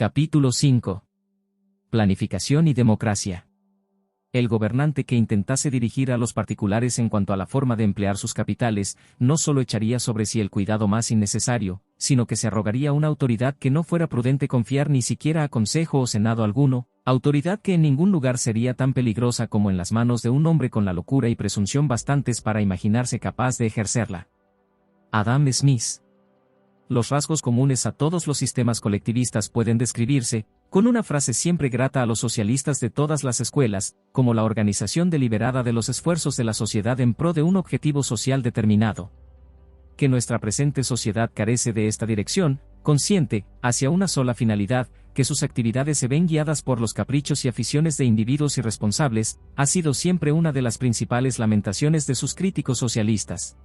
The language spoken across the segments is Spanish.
Capítulo 5. Planificación y democracia. El gobernante que intentase dirigir a los particulares en cuanto a la forma de emplear sus capitales, no solo echaría sobre sí el cuidado más innecesario, sino que se arrogaría una autoridad que no fuera prudente confiar ni siquiera a consejo o senado alguno, autoridad que en ningún lugar sería tan peligrosa como en las manos de un hombre con la locura y presunción bastantes para imaginarse capaz de ejercerla. Adam Smith. Los rasgos comunes a todos los sistemas colectivistas pueden describirse, con una frase siempre grata a los socialistas de todas las escuelas, como la organización deliberada de los esfuerzos de la sociedad en pro de un objetivo social determinado. Que nuestra presente sociedad carece de esta dirección, consciente, hacia una sola finalidad, que sus actividades se ven guiadas por los caprichos y aficiones de individuos irresponsables, ha sido siempre una de las principales lamentaciones de sus críticos socialistas.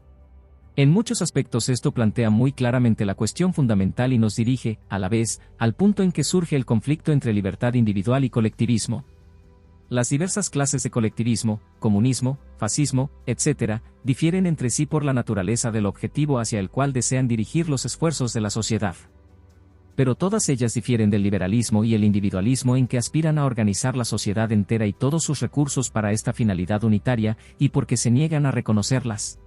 En muchos aspectos esto plantea muy claramente la cuestión fundamental y nos dirige, a la vez, al punto en que surge el conflicto entre libertad individual y colectivismo. Las diversas clases de colectivismo, comunismo, fascismo, etc., difieren entre sí por la naturaleza del objetivo hacia el cual desean dirigir los esfuerzos de la sociedad. Pero todas ellas difieren del liberalismo y el individualismo en que aspiran a organizar la sociedad entera y todos sus recursos para esta finalidad unitaria, y porque se niegan a reconocerlas.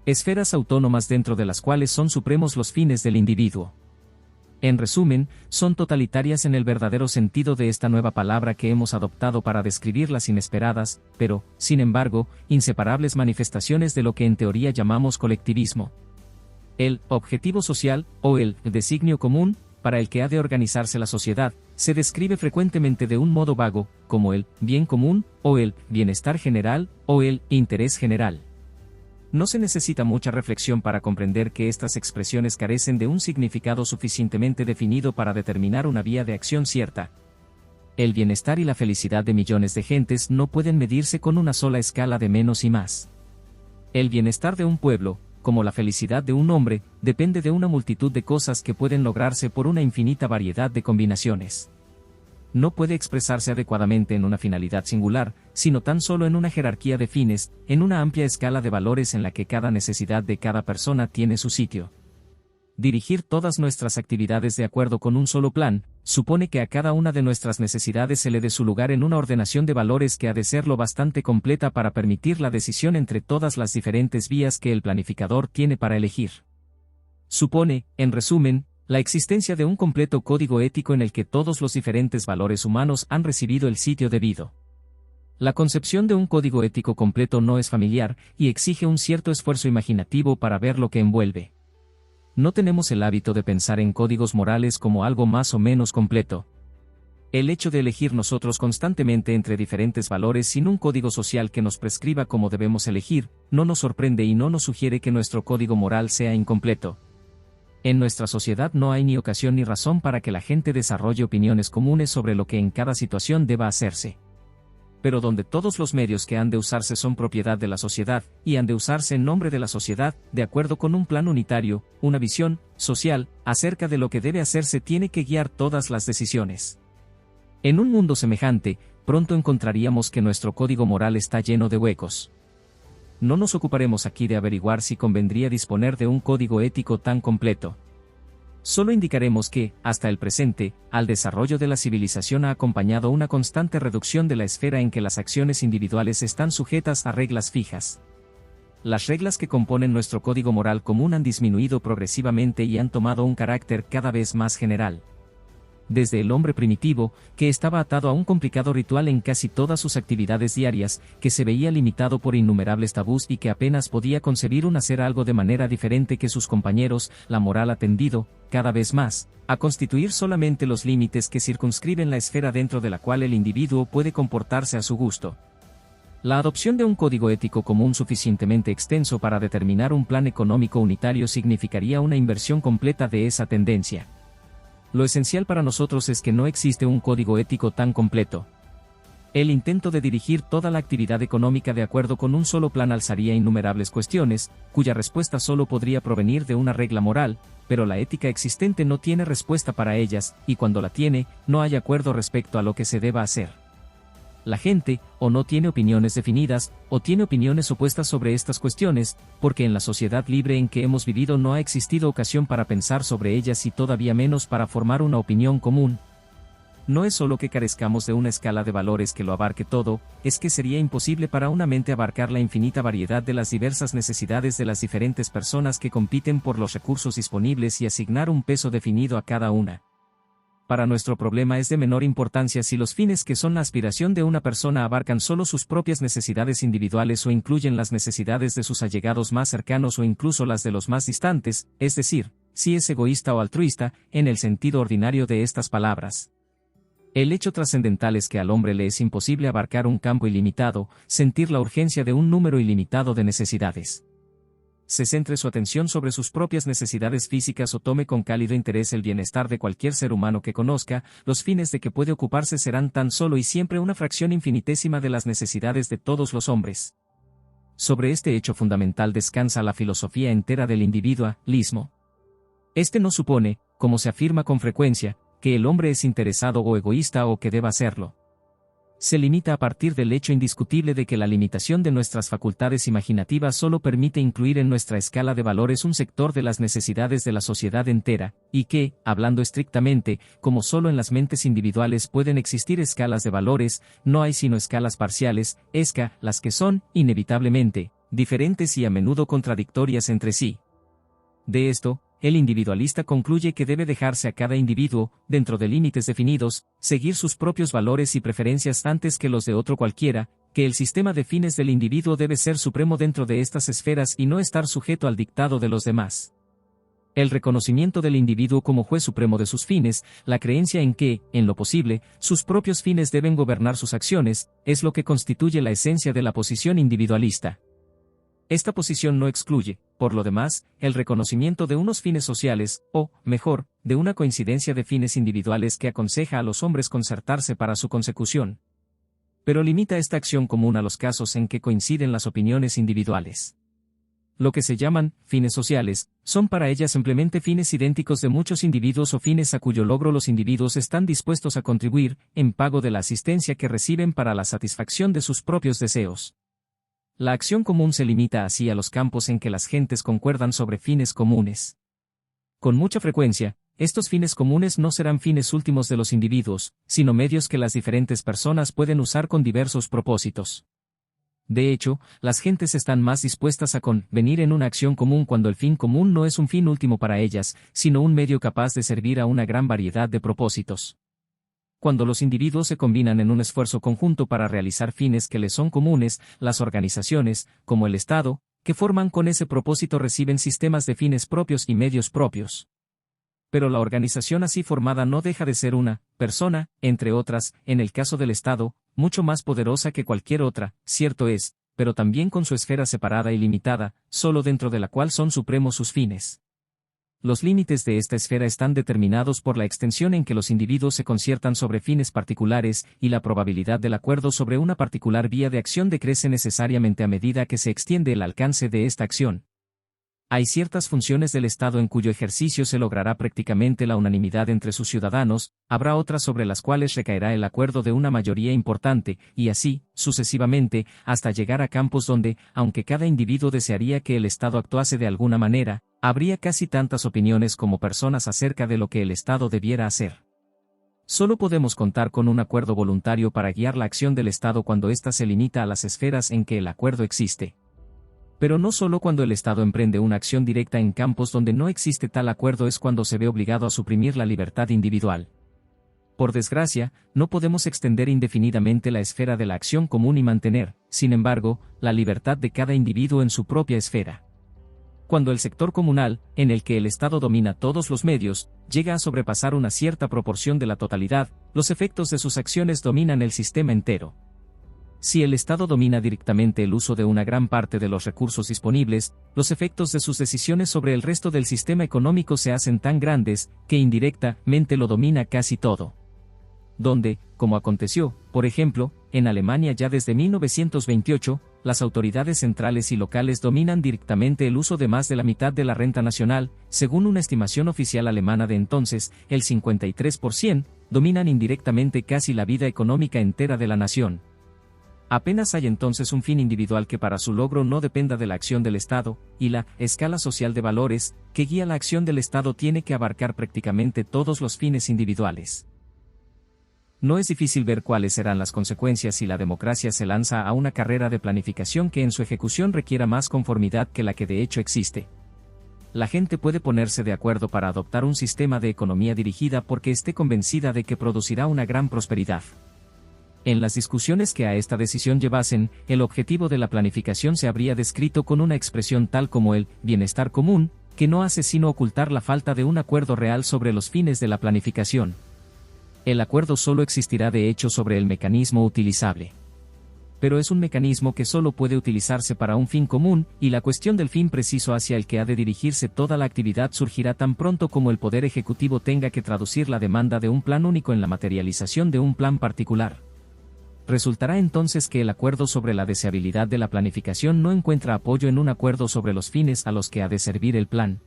Esferas autónomas dentro de las cuales son supremos los fines del individuo. En resumen, son totalitarias en el verdadero sentido de esta nueva palabra que hemos adoptado para describir las inesperadas, pero, sin embargo, inseparables manifestaciones de lo que en teoría llamamos colectivismo. El objetivo social, o el designio común, para el que ha de organizarse la sociedad, se describe frecuentemente de un modo vago, como el bien común, o el bienestar general, o el interés general. No se necesita mucha reflexión para comprender que estas expresiones carecen de un significado suficientemente definido para determinar una vía de acción cierta. El bienestar y la felicidad de millones de gentes no pueden medirse con una sola escala de menos y más. El bienestar de un pueblo, como la felicidad de un hombre, depende de una multitud de cosas que pueden lograrse por una infinita variedad de combinaciones. No puede expresarse adecuadamente en una finalidad singular, sino tan solo en una jerarquía de fines, en una amplia escala de valores en la que cada necesidad de cada persona tiene su sitio. Dirigir todas nuestras actividades de acuerdo con un solo plan, supone que a cada una de nuestras necesidades se le dé su lugar en una ordenación de valores que ha de ser lo bastante completa para permitir la decisión entre todas las diferentes vías que el planificador tiene para elegir. Supone, en resumen, la existencia de un completo código ético en el que todos los diferentes valores humanos han recibido el sitio debido. La concepción de un código ético completo no es familiar, y exige un cierto esfuerzo imaginativo para ver lo que envuelve. No tenemos el hábito de pensar en códigos morales como algo más o menos completo. El hecho de elegir nosotros constantemente entre diferentes valores sin un código social que nos prescriba cómo debemos elegir, no nos sorprende y no nos sugiere que nuestro código moral sea incompleto. En nuestra sociedad no hay ni ocasión ni razón para que la gente desarrolle opiniones comunes sobre lo que en cada situación deba hacerse. Pero donde todos los medios que han de usarse son propiedad de la sociedad, y han de usarse en nombre de la sociedad, de acuerdo con un plan unitario, una visión social, acerca de lo que debe hacerse tiene que guiar todas las decisiones. En un mundo semejante, pronto encontraríamos que nuestro código moral está lleno de huecos. No nos ocuparemos aquí de averiguar si convendría disponer de un código ético tan completo. Solo indicaremos que, hasta el presente, al desarrollo de la civilización ha acompañado una constante reducción de la esfera en que las acciones individuales están sujetas a reglas fijas. Las reglas que componen nuestro código moral común han disminuido progresivamente y han tomado un carácter cada vez más general. Desde el hombre primitivo, que estaba atado a un complicado ritual en casi todas sus actividades diarias, que se veía limitado por innumerables tabús y que apenas podía concebir un hacer algo de manera diferente que sus compañeros, la moral ha tendido, cada vez más, a constituir solamente los límites que circunscriben la esfera dentro de la cual el individuo puede comportarse a su gusto. La adopción de un código ético común suficientemente extenso para determinar un plan económico unitario significaría una inversión completa de esa tendencia. Lo esencial para nosotros es que no existe un código ético tan completo. El intento de dirigir toda la actividad económica de acuerdo con un solo plan alzaría innumerables cuestiones, cuya respuesta solo podría provenir de una regla moral, pero la ética existente no tiene respuesta para ellas, y cuando la tiene, no hay acuerdo respecto a lo que se deba hacer. La gente, o no tiene opiniones definidas, o tiene opiniones opuestas sobre estas cuestiones, porque en la sociedad libre en que hemos vivido no ha existido ocasión para pensar sobre ellas y todavía menos para formar una opinión común, no es solo que carezcamos de una escala de valores que lo abarque todo, es que sería imposible para una mente abarcar la infinita variedad de las diversas necesidades de las diferentes personas que compiten por los recursos disponibles y asignar un peso definido a cada una. Para nuestro problema es de menor importancia si los fines que son la aspiración de una persona abarcan solo sus propias necesidades individuales o incluyen las necesidades de sus allegados más cercanos o incluso las de los más distantes, es decir, si es egoísta o altruista, en el sentido ordinario de estas palabras. El hecho trascendental es que al hombre le es imposible abarcar un campo ilimitado, sentir la urgencia de un número ilimitado de necesidades. Se centre su atención sobre sus propias necesidades físicas o tome con cálido interés el bienestar de cualquier ser humano que conozca, los fines de que puede ocuparse serán tan solo y siempre una fracción infinitésima de las necesidades de todos los hombres. Sobre este hecho fundamental descansa la filosofía entera del individualismo. Este no supone, como se afirma con frecuencia, que el hombre es interesado o egoísta o que deba serlo. Se limita a partir del hecho indiscutible de que la limitación de nuestras facultades imaginativas solo permite incluir en nuestra escala de valores un sector de las necesidades de la sociedad entera, y que, hablando estrictamente, como solo en las mentes individuales pueden existir escalas de valores, no hay sino escalas parciales, las que son, inevitablemente, diferentes y a menudo contradictorias entre sí. De esto, el individualista concluye que debe dejarse a cada individuo, dentro de límites definidos, seguir sus propios valores y preferencias antes que los de otro cualquiera, que el sistema de fines del individuo debe ser supremo dentro de estas esferas y no estar sujeto al dictado de los demás. El reconocimiento del individuo como juez supremo de sus fines, la creencia en que, en lo posible, sus propios fines deben gobernar sus acciones, es lo que constituye la esencia de la posición individualista. Esta posición no excluye, por lo demás, el reconocimiento de unos fines sociales, o, mejor, de una coincidencia de fines individuales que aconseja a los hombres concertarse para su consecución. Pero limita esta acción común a los casos en que coinciden las opiniones individuales. Lo que se llaman fines sociales, son para ellas simplemente fines idénticos de muchos individuos o fines a cuyo logro los individuos están dispuestos a contribuir, en pago de la asistencia que reciben para la satisfacción de sus propios deseos. La acción común se limita así a los campos en que las gentes concuerdan sobre fines comunes. Con mucha frecuencia, estos fines comunes no serán fines últimos de los individuos, sino medios que las diferentes personas pueden usar con diversos propósitos. De hecho, las gentes están más dispuestas a convenir en una acción común cuando el fin común no es un fin último para ellas, sino un medio capaz de servir a una gran variedad de propósitos. Cuando los individuos se combinan en un esfuerzo conjunto para realizar fines que les son comunes, las organizaciones, como el Estado, que forman con ese propósito reciben sistemas de fines propios y medios propios. Pero la organización así formada no deja de ser una persona, entre otras, en el caso del Estado, mucho más poderosa que cualquier otra, cierto es, pero también con su esfera separada y limitada, solo dentro de la cual son supremos sus fines. Los límites de esta esfera están determinados por la extensión en que los individuos se conciertan sobre fines particulares, y la probabilidad del acuerdo sobre una particular vía de acción decrece necesariamente a medida que se extiende el alcance de esta acción. Hay ciertas funciones del Estado en cuyo ejercicio se logrará prácticamente la unanimidad entre sus ciudadanos, habrá otras sobre las cuales recaerá el acuerdo de una mayoría importante, y así, sucesivamente, hasta llegar a campos donde, aunque cada individuo desearía que el Estado actuase de alguna manera, habría casi tantas opiniones como personas acerca de lo que el Estado debiera hacer. Solo podemos contar con un acuerdo voluntario para guiar la acción del Estado cuando ésta se limita a las esferas en que el acuerdo existe. Pero no solo cuando el Estado emprende una acción directa en campos donde no existe tal acuerdo es cuando se ve obligado a suprimir la libertad individual. Por desgracia, no podemos extender indefinidamente la esfera de la acción común y mantener, sin embargo, la libertad de cada individuo en su propia esfera. Cuando el sector comunal, en el que el Estado domina todos los medios, llega a sobrepasar una cierta proporción de la totalidad, los efectos de sus acciones dominan el sistema entero. Si el Estado domina directamente el uso de una gran parte de los recursos disponibles, los efectos de sus decisiones sobre el resto del sistema económico se hacen tan grandes, que indirectamente lo domina casi todo. Donde, como aconteció, por ejemplo, en Alemania ya desde 1928, las autoridades centrales y locales dominan directamente el uso de más de la mitad de la renta nacional, según una estimación oficial alemana de entonces, el 53%, dominan indirectamente casi la vida económica entera de la nación. Apenas hay entonces un fin individual que para su logro no dependa de la acción del Estado, y la escala social de valores que guía la acción del Estado tiene que abarcar prácticamente todos los fines individuales. no es difícil ver cuáles serán las consecuencias si la democracia se lanza a una carrera de planificación que en su ejecución requiera más conformidad que la que de hecho existe. La gente puede ponerse de acuerdo para adoptar un sistema de economía dirigida porque esté convencida de que producirá una gran prosperidad. En las discusiones que a esta decisión llevasen, el objetivo de la planificación se habría descrito con una expresión tal como el bienestar común, que no hace sino ocultar la falta de un acuerdo real sobre los fines de la planificación. El acuerdo solo existirá de hecho sobre el mecanismo utilizable. Pero es un mecanismo que solo puede utilizarse para un fin común, y la cuestión del fin preciso hacia el que ha de dirigirse toda la actividad surgirá tan pronto como el Poder Ejecutivo tenga que traducir la demanda de un plan único en la materialización de un plan particular. Resultará entonces que el acuerdo sobre la deseabilidad de la planificación no encuentra apoyo en un acuerdo sobre los fines a los que ha de servir el plan.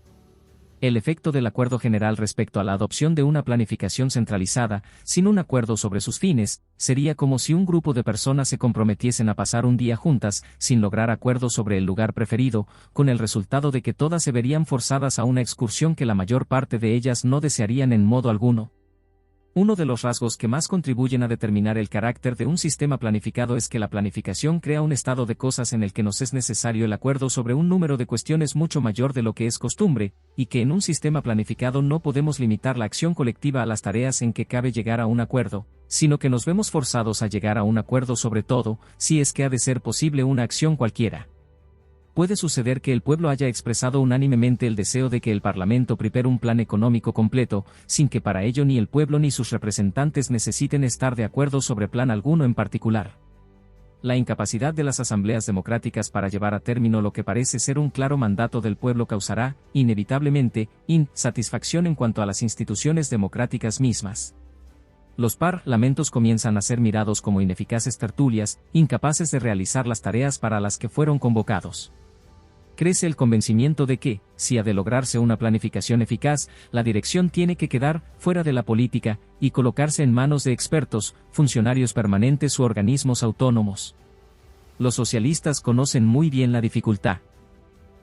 El efecto del acuerdo general respecto a la adopción de una planificación centralizada, sin un acuerdo sobre sus fines, sería como si un grupo de personas se comprometiesen a pasar un día juntas, sin lograr acuerdo sobre el lugar preferido, con el resultado de que todas se verían forzadas a una excursión que la mayor parte de ellas no desearían en modo alguno. Uno de los rasgos que más contribuyen a determinar el carácter de un sistema planificado es que la planificación crea un estado de cosas en el que nos es necesario el acuerdo sobre un número de cuestiones mucho mayor de lo que es costumbre, y que en un sistema planificado no podemos limitar la acción colectiva a las tareas en que cabe llegar a un acuerdo, sino que nos vemos forzados a llegar a un acuerdo sobre todo, si es que ha de ser posible una acción cualquiera. Puede suceder que el pueblo haya expresado unánimemente el deseo de que el Parlamento prepare un plan económico completo, sin que para ello ni el pueblo ni sus representantes necesiten estar de acuerdo sobre plan alguno en particular. La incapacidad de las asambleas democráticas para llevar a término lo que parece ser un claro mandato del pueblo causará, inevitablemente, insatisfacción en cuanto a las instituciones democráticas mismas. Los parlamentos comienzan a ser mirados como ineficaces tertulias, incapaces de realizar las tareas para las que fueron convocados. Crece el convencimiento de que, si ha de lograrse una planificación eficaz, la dirección tiene que quedar fuera de la política y colocarse en manos de expertos, funcionarios permanentes u organismos autónomos. Los socialistas conocen muy bien la dificultad.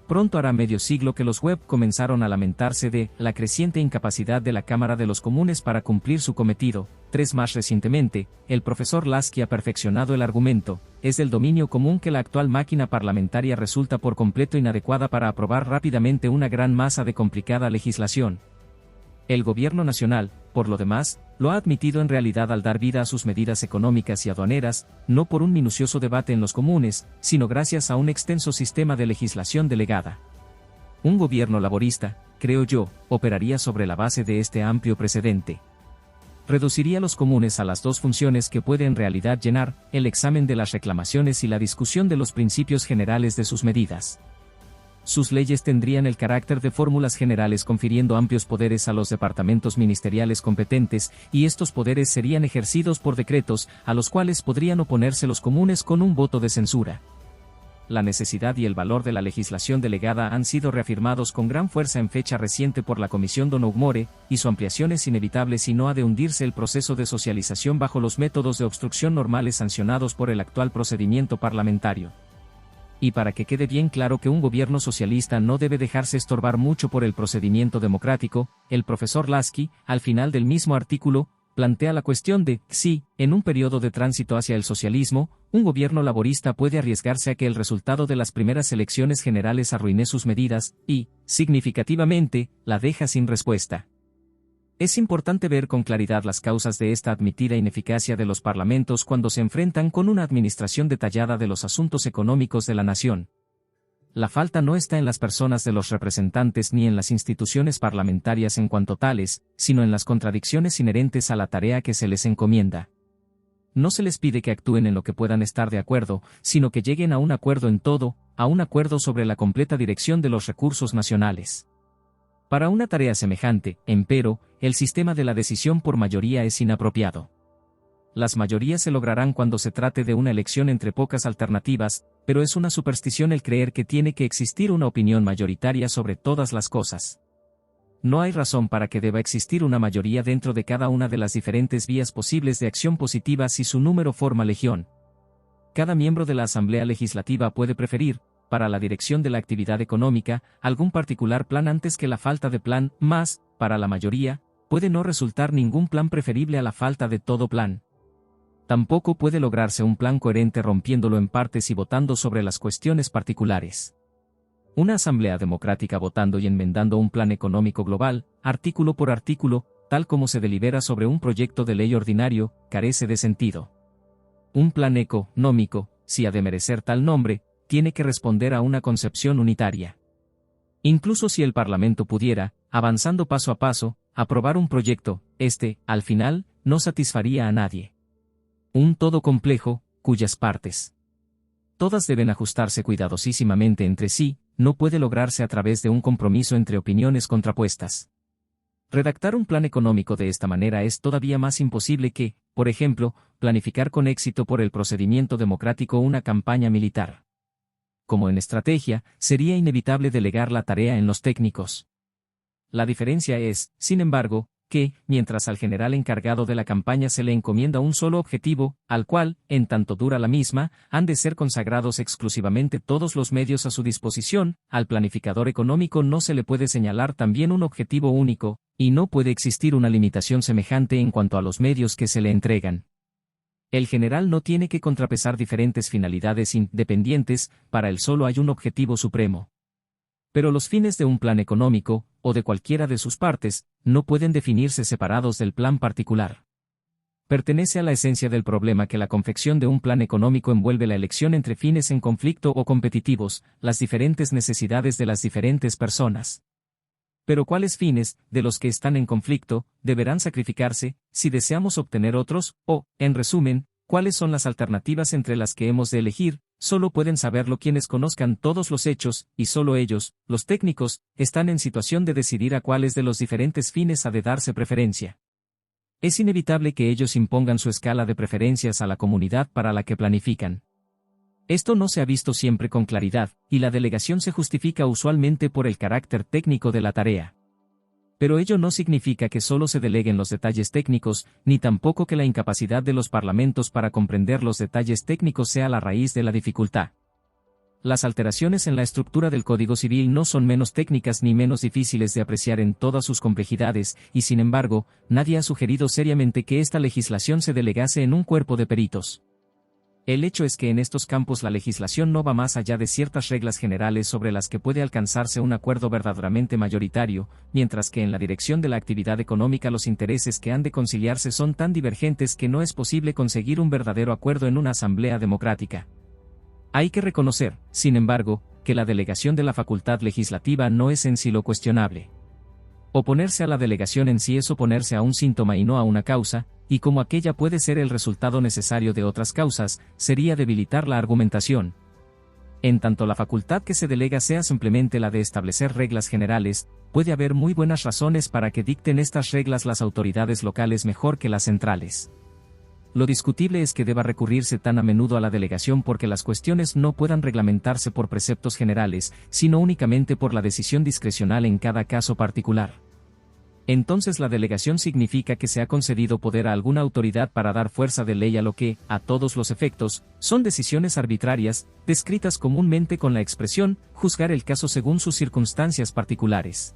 Pronto hará medio siglo que los Webb comenzaron a lamentarse de la creciente incapacidad de la Cámara de los Comunes para cumplir su cometido. 3 más recientemente, el profesor Lasky ha perfeccionado el argumento, es del dominio común que la actual máquina parlamentaria resulta por completo inadecuada para aprobar rápidamente una gran masa de complicada legislación. El gobierno nacional, por lo demás, lo ha admitido en realidad al dar vida a sus medidas económicas y aduaneras, no por un minucioso debate en los comunes, sino gracias a un extenso sistema de legislación delegada. Un gobierno laborista, creo yo, operaría sobre la base de este amplio precedente. Reduciría los comunes a las 2 funciones que puede en realidad llenar, el examen de las reclamaciones y la discusión de los principios generales de sus medidas. Sus leyes tendrían el carácter de fórmulas generales confiriendo amplios poderes a los departamentos ministeriales competentes, y estos poderes serían ejercidos por decretos, a los cuales podrían oponerse los comunes con un voto de censura. La necesidad y el valor de la legislación delegada han sido reafirmados con gran fuerza en fecha reciente por la Comisión Donoghue, y su ampliación es inevitable si no ha de hundirse el proceso de socialización bajo los métodos de obstrucción normales sancionados por el actual procedimiento parlamentario. Y para que quede bien claro que un gobierno socialista no debe dejarse estorbar mucho por el procedimiento democrático, el profesor Lasky, al final del mismo artículo, plantea la cuestión de si, en un periodo de tránsito hacia el socialismo, un gobierno laborista puede arriesgarse a que el resultado de las primeras elecciones generales arruine sus medidas, y, significativamente, la deja sin respuesta. Es importante ver con claridad las causas de esta admitida ineficacia de los parlamentos cuando se enfrentan con una administración detallada de los asuntos económicos de la nación. La falta no está en las personas de los representantes ni en las instituciones parlamentarias en cuanto tales, sino en las contradicciones inherentes a la tarea que se les encomienda. No se les pide que actúen en lo que puedan estar de acuerdo, sino que lleguen a un acuerdo en todo, a un acuerdo sobre la completa dirección de los recursos nacionales. Para una tarea semejante, empero, el sistema de la decisión por mayoría es inapropiado. Las mayorías se lograrán cuando se trate de una elección entre pocas alternativas, pero es una superstición el creer que tiene que existir una opinión mayoritaria sobre todas las cosas. No hay razón para que deba existir una mayoría dentro de cada una de las diferentes vías posibles de acción positiva si su número forma legión. Cada miembro de la Asamblea Legislativa puede preferir, para la dirección de la actividad económica, algún particular plan antes que la falta de plan, mas, para la mayoría, puede no resultar ningún plan preferible a la falta de todo plan. Tampoco puede lograrse un plan coherente rompiéndolo en partes y votando sobre las cuestiones particulares. Una asamblea democrática votando y enmendando un plan económico global, artículo por artículo, tal como se delibera sobre un proyecto de ley ordinario, carece de sentido. Un plan económico, si ha de merecer tal nombre, tiene que responder a una concepción unitaria. Incluso si el Parlamento pudiera, avanzando paso a paso, aprobar un proyecto, al final, no satisfaría a nadie. Un todo complejo, cuyas partes todas deben ajustarse cuidadosísimamente entre sí, no puede lograrse a través de un compromiso entre opiniones contrapuestas. Redactar un plan económico de esta manera es todavía más imposible que, por ejemplo, planificar con éxito por el procedimiento democrático una campaña militar. Como en estrategia, sería inevitable delegar la tarea en los técnicos. La diferencia es, sin embargo, que, mientras al general encargado de la campaña se le encomienda un solo objetivo, al cual, en tanto dura la misma, han de ser consagrados exclusivamente todos los medios a su disposición, al planificador económico no se le puede señalar también un objetivo único, y no puede existir una limitación semejante en cuanto a los medios que se le entregan. El general no tiene que contrapesar diferentes finalidades independientes, para él solo hay un objetivo supremo. Pero los fines de un plan económico, o de cualquiera de sus partes, no pueden definirse separados del plan particular. Pertenece a la esencia del problema que la confección de un plan económico envuelve la elección entre fines en conflicto o competitivos, las diferentes necesidades de las diferentes personas. Pero ¿cuáles fines, de los que están en conflicto, deberán sacrificarse, si deseamos obtener otros, o, en resumen, cuáles son las alternativas entre las que hemos de elegir? Solo pueden saberlo quienes conozcan todos los hechos, y solo ellos, los técnicos, están en situación de decidir a cuáles de los diferentes fines ha de darse preferencia. Es inevitable que ellos impongan su escala de preferencias a la comunidad para la que planifican. Esto no se ha visto siempre con claridad, y la delegación se justifica usualmente por el carácter técnico de la tarea. Pero ello no significa que solo se deleguen los detalles técnicos, ni tampoco que la incapacidad de los parlamentos para comprender los detalles técnicos sea la raíz de la dificultad. Las alteraciones en la estructura del Código Civil no son menos técnicas ni menos difíciles de apreciar en todas sus complejidades, y sin embargo, nadie ha sugerido seriamente que esta legislación se delegase en un cuerpo de peritos. El hecho es que en estos campos la legislación no va más allá de ciertas reglas generales sobre las que puede alcanzarse un acuerdo verdaderamente mayoritario, mientras que en la dirección de la actividad económica los intereses que han de conciliarse son tan divergentes que no es posible conseguir un verdadero acuerdo en una asamblea democrática. Hay que reconocer, sin embargo, que la delegación de la facultad legislativa no es en sí lo cuestionable. Oponerse a la delegación en sí es oponerse a un síntoma y no a una causa, y como aquella puede ser el resultado necesario de otras causas, sería debilitar la argumentación. En tanto la facultad que se delega sea simplemente la de establecer reglas generales, puede haber muy buenas razones para que dicten estas reglas las autoridades locales mejor que las centrales. Lo discutible es que deba recurrirse tan a menudo a la delegación porque las cuestiones no puedan reglamentarse por preceptos generales, sino únicamente por la decisión discrecional en cada caso particular. Entonces la delegación significa que se ha concedido poder a alguna autoridad para dar fuerza de ley a lo que, a todos los efectos, son decisiones arbitrarias, descritas comúnmente con la expresión, juzgar el caso según sus circunstancias particulares.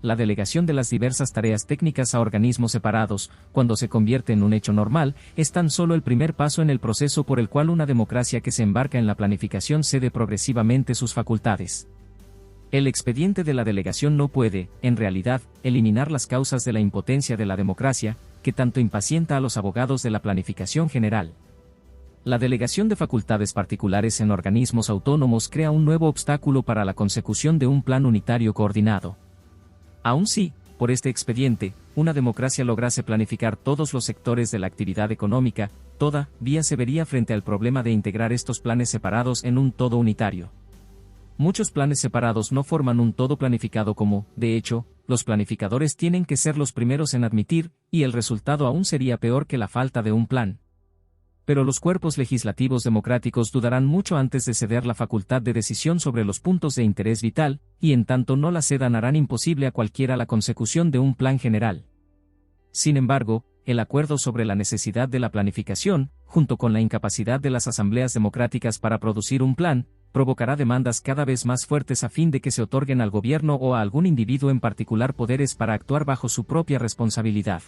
La delegación de las diversas tareas técnicas a organismos separados, cuando se convierte en un hecho normal, es tan solo el primer paso en el proceso por el cual una democracia que se embarca en la planificación cede progresivamente sus facultades. El expediente de la delegación no puede, en realidad, eliminar las causas de la impotencia de la democracia, que tanto impacienta a los abogados de la planificación general. La delegación de facultades particulares en organismos autónomos crea un nuevo obstáculo para la consecución de un plan unitario coordinado. Aun si, por este expediente, una democracia lograse planificar todos los sectores de la actividad económica, todavía se vería frente al problema de integrar estos planes separados en un todo unitario. Muchos planes separados no forman un todo planificado como, de hecho, los planificadores tienen que ser los primeros en admitir, y el resultado aún sería peor que la falta de un plan. Pero los cuerpos legislativos democráticos dudarán mucho antes de ceder la facultad de decisión sobre los puntos de interés vital, y en tanto no la cedan harán imposible a cualquiera la consecución de un plan general. Sin embargo, el acuerdo sobre la necesidad de la planificación, junto con la incapacidad de las asambleas democráticas para producir un plan, provocará demandas cada vez más fuertes a fin de que se otorguen al gobierno o a algún individuo en particular poderes para actuar bajo su propia responsabilidad.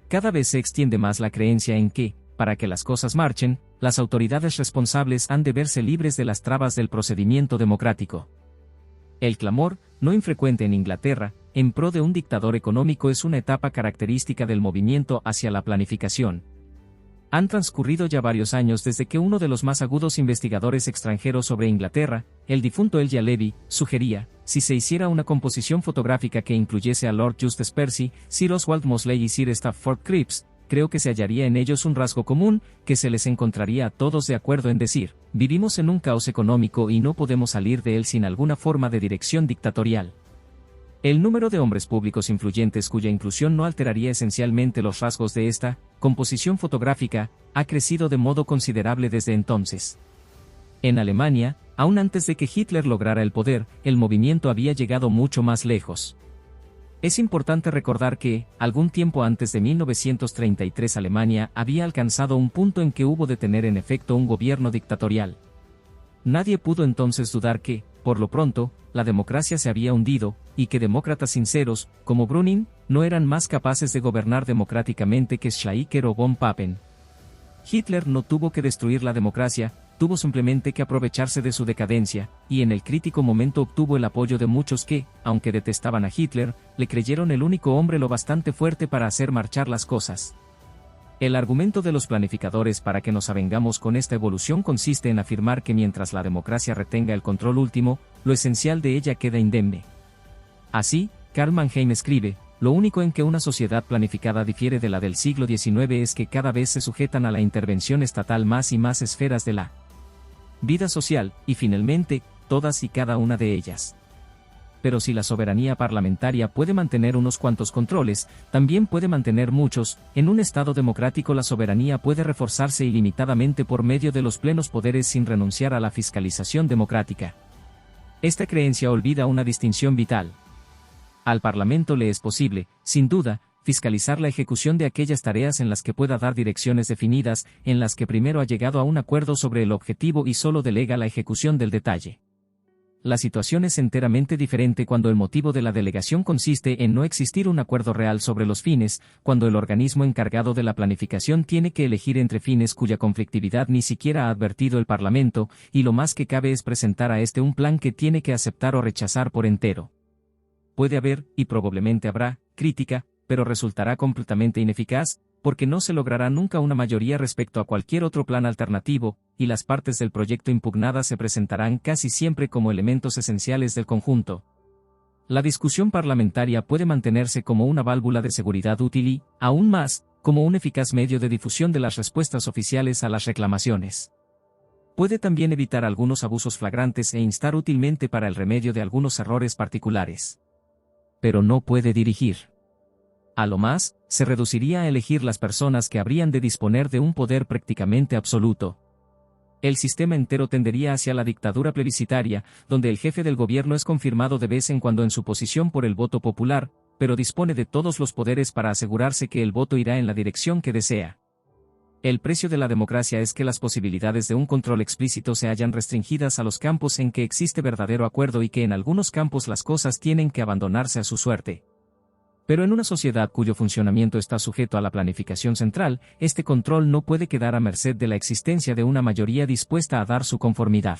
Cada vez se extiende más la creencia en que, para que las cosas marchen, las autoridades responsables han de verse libres de las trabas del procedimiento democrático. El clamor, no infrecuente en Inglaterra, en pro de un dictador económico es una etapa característica del movimiento hacia la planificación. Han transcurrido ya varios años desde que uno de los más agudos investigadores extranjeros sobre Inglaterra, el difunto Elijah Levy, sugería, si se hiciera una composición fotográfica que incluyese a Lord Justice Percy, Sir Oswald Mosley y Sir Stafford Cripps, creo que se hallaría en ellos un rasgo común, que se les encontraría a todos de acuerdo en decir, vivimos en un caos económico y no podemos salir de él sin alguna forma de dirección dictatorial. El número de hombres públicos influyentes cuya inclusión no alteraría esencialmente los rasgos de esta composición fotográfica, ha crecido de modo considerable desde entonces. En Alemania, aún antes de que Hitler lograra el poder, el movimiento había llegado mucho más lejos. Es importante recordar que, algún tiempo antes de 1933 Alemania había alcanzado un punto en que hubo de tener en efecto un gobierno dictatorial. Nadie pudo entonces dudar que, por lo pronto, la democracia se había hundido, y que demócratas sinceros, como Brüning, no eran más capaces de gobernar democráticamente que Schleicher o von Papen. Hitler no tuvo que destruir la democracia, tuvo simplemente que aprovecharse de su decadencia, y en el crítico momento obtuvo el apoyo de muchos que, aunque detestaban a Hitler, le creyeron el único hombre lo bastante fuerte para hacer marchar las cosas. El argumento de los planificadores para que nos avengamos con esta evolución consiste en afirmar que mientras la democracia retenga el control último, lo esencial de ella queda indemne. Así, Karl Mannheim escribe, lo único en que una sociedad planificada difiere de la del siglo XIX es que cada vez se sujetan a la intervención estatal más y más esferas de la vida social, y finalmente, todas y cada una de ellas. Pero si la soberanía parlamentaria puede mantener unos cuantos controles, también puede mantener muchos. En un Estado democrático la soberanía puede reforzarse ilimitadamente por medio de los plenos poderes sin renunciar a la fiscalización democrática. Esta creencia olvida una distinción vital. Al Parlamento le es posible, sin duda, fiscalizar la ejecución de aquellas tareas en las que pueda dar direcciones definidas, en las que primero ha llegado a un acuerdo sobre el objetivo y solo delega la ejecución del detalle. La situación es enteramente diferente cuando el motivo de la delegación consiste en no existir un acuerdo real sobre los fines, cuando el organismo encargado de la planificación tiene que elegir entre fines cuya conflictividad ni siquiera ha advertido el Parlamento, y lo más que cabe es presentar a este un plan que tiene que aceptar o rechazar por entero. Puede haber, y probablemente habrá, crítica, pero resultará completamente ineficaz, porque no se logrará nunca una mayoría respecto a cualquier otro plan alternativo, y las partes del proyecto impugnadas se presentarán casi siempre como elementos esenciales del conjunto. La discusión parlamentaria puede mantenerse como una válvula de seguridad útil y, aún más, como un eficaz medio de difusión de las respuestas oficiales a las reclamaciones. Puede también evitar algunos abusos flagrantes e instar útilmente para el remedio de algunos errores particulares. Pero no puede dirigir. A lo más, se reduciría a elegir las personas que habrían de disponer de un poder prácticamente absoluto. El sistema entero tendería hacia la dictadura plebiscitaria, donde el jefe del gobierno es confirmado de vez en cuando en su posición por el voto popular, pero dispone de todos los poderes para asegurarse que el voto irá en la dirección que desea. El precio de la democracia es que las posibilidades de un control explícito se hallan restringidas a los campos en que existe verdadero acuerdo y que en algunos campos las cosas tienen que abandonarse a su suerte. Pero en una sociedad cuyo funcionamiento está sujeto a la planificación central, este control no puede quedar a merced de la existencia de una mayoría dispuesta a dar su conformidad.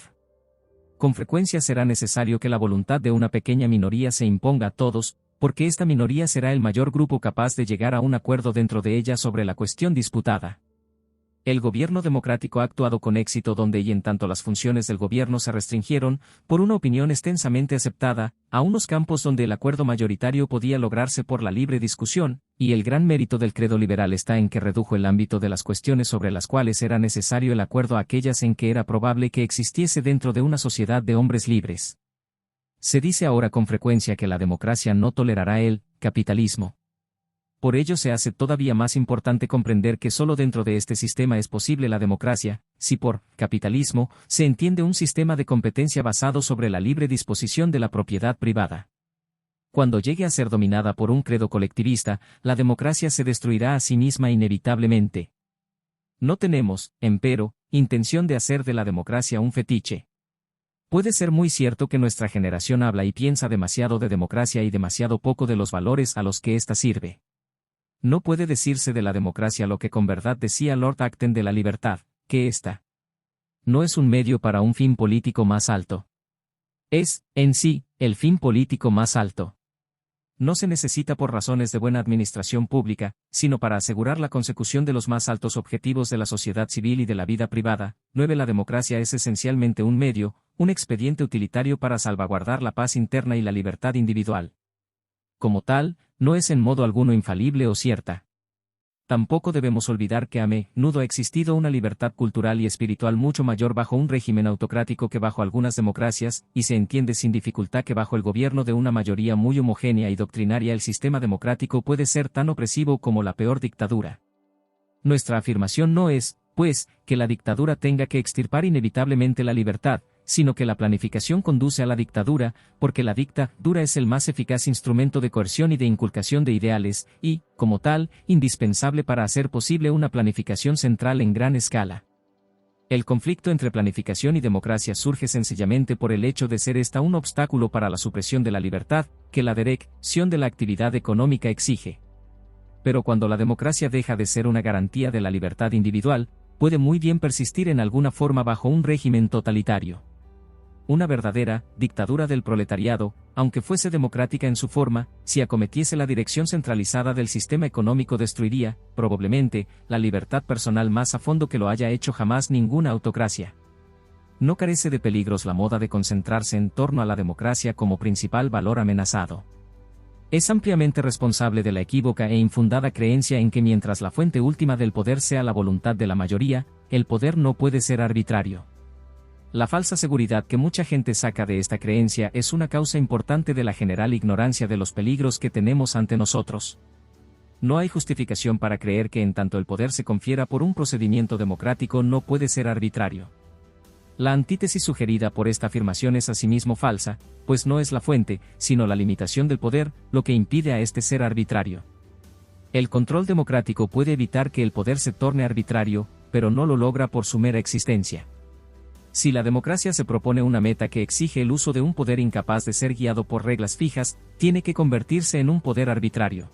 Con frecuencia será necesario que la voluntad de una pequeña minoría se imponga a todos, porque esta minoría será el mayor grupo capaz de llegar a un acuerdo dentro de ella sobre la cuestión disputada. El gobierno democrático ha actuado con éxito donde y en tanto las funciones del gobierno se restringieron, por una opinión extensamente aceptada, a unos campos donde el acuerdo mayoritario podía lograrse por la libre discusión, y el gran mérito del credo liberal está en que redujo el ámbito de las cuestiones sobre las cuales era necesario el acuerdo a aquellas en que era probable que existiese dentro de una sociedad de hombres libres. Se dice ahora con frecuencia que la democracia no tolerará el capitalismo. Por ello se hace todavía más importante comprender que solo dentro de este sistema es posible la democracia, si por capitalismo se entiende un sistema de competencia basado sobre la libre disposición de la propiedad privada. Cuando llegue a ser dominada por un credo colectivista, la democracia se destruirá a sí misma inevitablemente. No tenemos, empero, intención de hacer de la democracia un fetiche. Puede ser muy cierto que nuestra generación habla y piensa demasiado de democracia y demasiado poco de los valores a los que ésta sirve. No puede decirse de la democracia lo que con verdad decía Lord Acton de la libertad, que ésta no es un medio para un fin político más alto. Es, en sí, el fin político más alto. No se necesita por razones de buena administración pública, sino para asegurar la consecución de los más altos objetivos de la sociedad civil y de la vida privada. 9. La democracia es esencialmente un medio, un expediente utilitario para salvaguardar la paz interna y la libertad individual. Como tal, no es en modo alguno infalible o cierta. Tampoco debemos olvidar que a menudo ha existido una libertad cultural y espiritual mucho mayor bajo un régimen autocrático que bajo algunas democracias, y se entiende sin dificultad que bajo el gobierno de una mayoría muy homogénea y doctrinaria el sistema democrático puede ser tan opresivo como la peor dictadura. Nuestra afirmación no es, pues, que la dictadura tenga que extirpar inevitablemente la libertad, sino que la planificación conduce a la dictadura, porque la dictadura es el más eficaz instrumento de coerción y de inculcación de ideales, y, como tal, indispensable para hacer posible una planificación central en gran escala. El conflicto entre planificación y democracia surge sencillamente por el hecho de ser esta un obstáculo para la supresión de la libertad, que la dirección de la actividad económica exige. Pero cuando la democracia deja de ser una garantía de la libertad individual, puede muy bien persistir en alguna forma bajo un régimen totalitario. Una verdadera dictadura del proletariado, aunque fuese democrática en su forma, si acometiese la dirección centralizada del sistema económico destruiría, probablemente, la libertad personal más a fondo que lo haya hecho jamás ninguna autocracia. No carece de peligros la moda de concentrarse en torno a la democracia como principal valor amenazado. Es ampliamente responsable de la equívoca e infundada creencia en que mientras la fuente última del poder sea la voluntad de la mayoría, el poder no puede ser arbitrario. La falsa seguridad que mucha gente saca de esta creencia es una causa importante de la general ignorancia de los peligros que tenemos ante nosotros. No hay justificación para creer que en tanto el poder se confiera por un procedimiento democrático no puede ser arbitrario. La antítesis sugerida por esta afirmación es asimismo falsa, pues no es la fuente, sino la limitación del poder, lo que impide a este ser arbitrario. El control democrático puede evitar que el poder se torne arbitrario, pero no lo logra por su mera existencia. Si la democracia se propone una meta que exige el uso de un poder incapaz de ser guiado por reglas fijas, tiene que convertirse en un poder arbitrario.